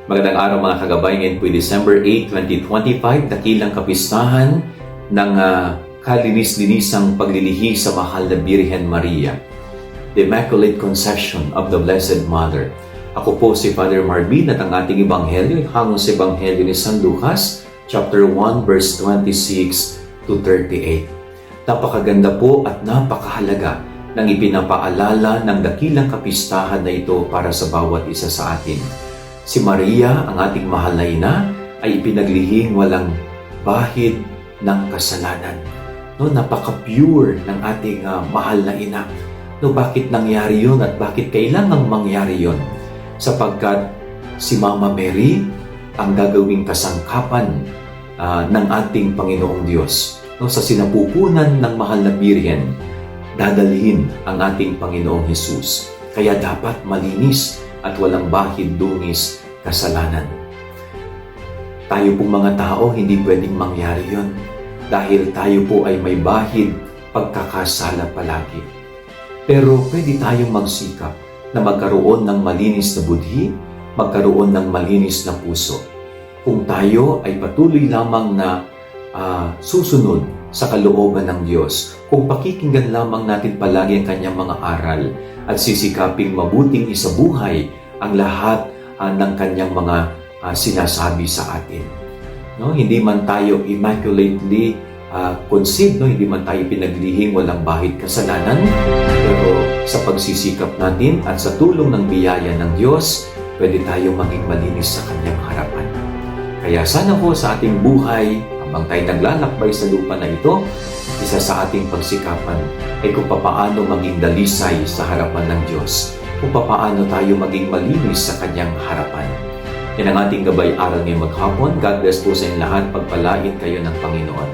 Magandang araw mga kagabay. Ngayon po December 8, 2025, dakilang kapistahan ng kalinis-linisang paglilihi sa mahal na Birhen Maria, the Immaculate Conception of the Blessed Mother. Ako po si Father Marvin at ang ating ebanghelyo hango sa ebanghelyo ni San Lucas, chapter 1, verse 26 to 38. Napakaganda po at napakahalaga ng ipinapaalala ng dakilang kapistahan na ito para sa bawat isa sa atin. Si Maria, ang ating mahal na ina, ay ipinaglihing walang bahid ng kasalanan. No, napaka-pure ng ating mahal na ina. No, bakit nangyari yun at bakit kailangang mangyari yun? Sapagkat si Mama Mary ang gagawing kasangkapan ng ating Panginoong Diyos. No, sa sinapupunan ng mahal na Birhen, dadalhin ang ating Panginoong Jesus. Kaya dapat malinis at walang bahid dungis kasalanan. Tayo pong mga tao, hindi pwedeng mangyari yon dahil tayo po ay may bahid pagkakasala palagi. Pero pwede tayong magsikap na magkaroon ng malinis na budhi, magkaroon ng malinis na puso. Kung tayo ay patuloy lamang na susunod sa kalooban ng Diyos, kung pakikinggan lamang natin palagi ang kanyang mga aral at sisikaping mabuting isabuhay ang lahat ng kanyang mga sinasabi sa atin. No? Hindi man tayo immaculately conceived, no? Hindi man tayo pinaglihing walang bahid kasalanan, pero sa pagsisikap natin at sa tulong ng biyaya ng Diyos, pwede tayo maging malinis sa kanyang harapan. Kaya sana po sa ating buhay, habang tayo naglalakbay sa lupa na ito, isa sa ating pagsikapan ay kung papaano maging dalisay sa harapan ng Diyos, kung papaano tayo maging malinis sa kanyang harapan. Yan ang ating gabay aral ngayong maghapon. God bless po sa inyo lahat. Pagpalain kayo ng Panginoon.